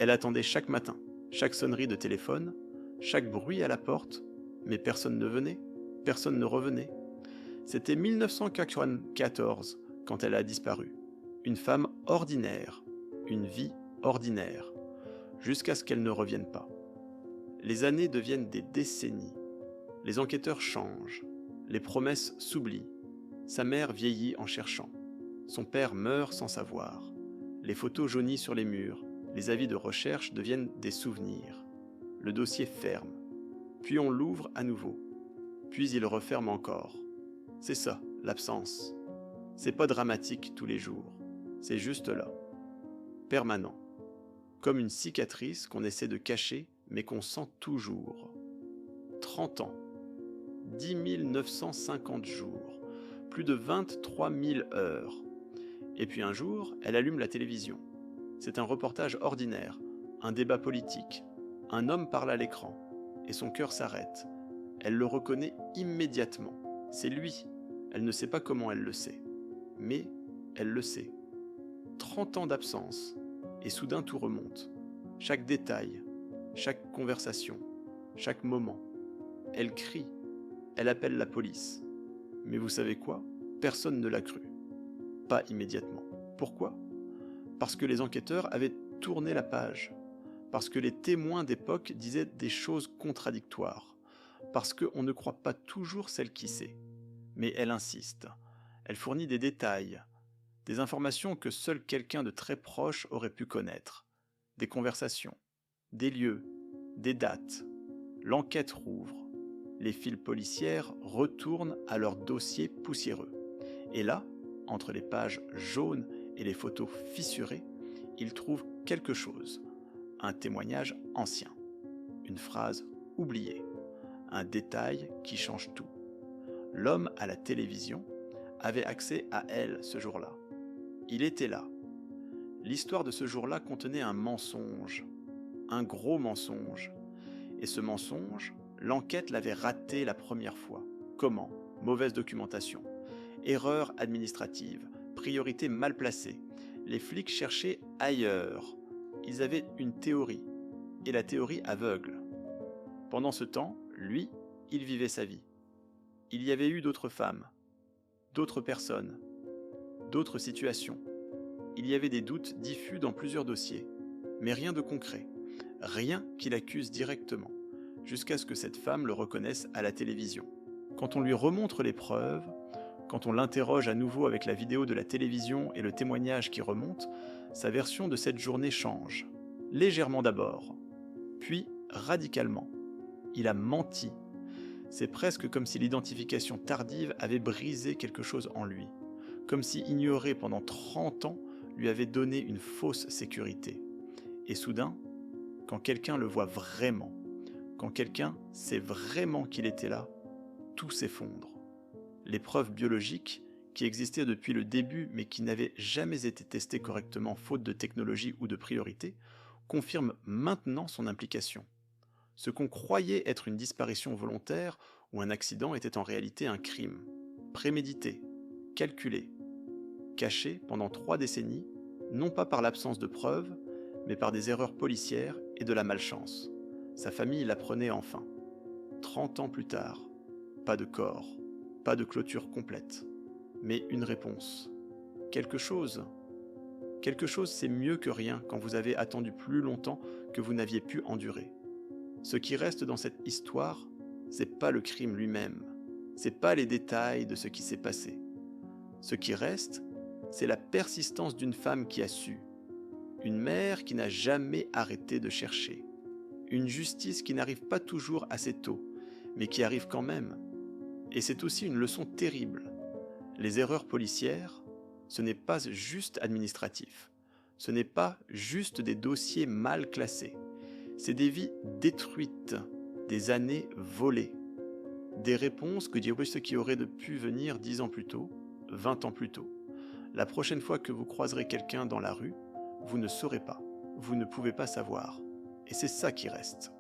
Elle attendait chaque matin, chaque sonnerie de téléphone, chaque bruit à la porte, mais personne ne venait, personne ne revenait. C'était 1994 quand elle a disparu. Une femme ordinaire, une vie ordinaire, jusqu'à ce qu'elle ne revienne pas. Les années deviennent des décennies. Les enquêteurs changent, les promesses s'oublient. Sa mère vieillit en cherchant. Son père meurt sans savoir. Les photos jaunies sur les murs, les avis de recherche deviennent des souvenirs. Le dossier ferme. Puis on l'ouvre à nouveau. Puis il referme encore. C'est ça, l'absence. C'est pas dramatique tous les jours. C'est juste là. Permanent. Comme une cicatrice qu'on essaie de cacher, mais qu'on sent toujours. 30 ans. 10 950 jours. Plus de 23 000 heures. Et puis un jour, elle allume la télévision. C'est un reportage ordinaire, un débat politique. Un homme parle à l'écran, et son cœur s'arrête. Elle le reconnaît immédiatement. C'est lui. Elle ne sait pas comment elle le sait. Mais elle le sait. 30 ans d'absence, et soudain tout remonte. Chaque détail, chaque conversation, chaque moment. Elle crie, elle appelle la police. Mais vous savez quoi? Personne ne l'a cru. Pas immédiatement. Pourquoi? Parce que les enquêteurs avaient tourné la page. Parce que les témoins d'époque disaient des choses contradictoires. Parce qu'on ne croit pas toujours celle qui sait. Mais elle insiste. Elle fournit des détails, des informations que seul quelqu'un de très proche aurait pu connaître. Des conversations, des lieux, des dates. L'enquête rouvre. Les files policières retournent à leur dossier poussiéreux. Et là, entre les pages jaunes et les photos fissurées, ils trouvent quelque chose. Un témoignage ancien. Une phrase oubliée. Un détail qui change tout. L'homme à la télévision avait accès à elle ce jour-là. Il était là. L'histoire de ce jour-là contenait un mensonge. Un gros mensonge. Et ce mensonge, l'enquête l'avait raté la première fois. Comment? Mauvaise documentation. Erreur administrative. Priorité mal placée. Les flics cherchaient ailleurs. Ils avaient une théorie. Et la théorie aveugle. Pendant ce temps, lui, il vivait sa vie. Il y avait eu d'autres femmes, d'autres personnes, d'autres situations. Il y avait des doutes diffus dans plusieurs dossiers, mais rien de concret, rien qui l'accuse directement, jusqu'à ce que cette femme le reconnaisse à la télévision. Quand on lui remontre les preuves, quand on l'interroge à nouveau avec la vidéo de la télévision et le témoignage qui remonte, sa version de cette journée change. Légèrement d'abord, puis radicalement. Il a menti. C'est presque comme si l'identification tardive avait brisé quelque chose en lui, comme si ignorer pendant 30 ans lui avait donné une fausse sécurité. Et soudain, quand quelqu'un le voit vraiment, quand quelqu'un sait vraiment qu'il était là, tout s'effondre. Les preuves biologiques, qui existaient depuis le début mais qui n'avaient jamais été testées correctement faute de technologie ou de priorité, confirment maintenant son implication. Ce qu'on croyait être une disparition volontaire ou un accident était en réalité un crime, prémédité, calculé, caché pendant 3 décennies, non pas par l'absence de preuves, mais par des erreurs policières et de la malchance. Sa famille l'apprenait enfin. 30 ans plus tard, pas de corps, pas de clôture complète, mais une réponse. Quelque chose. Quelque chose, c'est mieux que rien quand vous avez attendu plus longtemps que vous n'aviez pu endurer. Ce qui reste dans cette histoire, c'est pas le crime lui-même, c'est pas les détails de ce qui s'est passé. Ce qui reste, c'est la persistance d'une femme qui a su, une mère qui n'a jamais arrêté de chercher, une justice qui n'arrive pas toujours assez tôt, mais qui arrive quand même. Et c'est aussi une leçon terrible. Les erreurs policières, ce n'est pas juste administratif, ce n'est pas juste des dossiers mal classés. C'est des vies détruites, des années volées, des réponses que diraient ceux qui auraient pu venir 10 ans plus tôt, 20 ans plus tôt. La prochaine fois que vous croiserez quelqu'un dans la rue, vous ne saurez pas, vous ne pouvez pas savoir. Et c'est ça qui reste.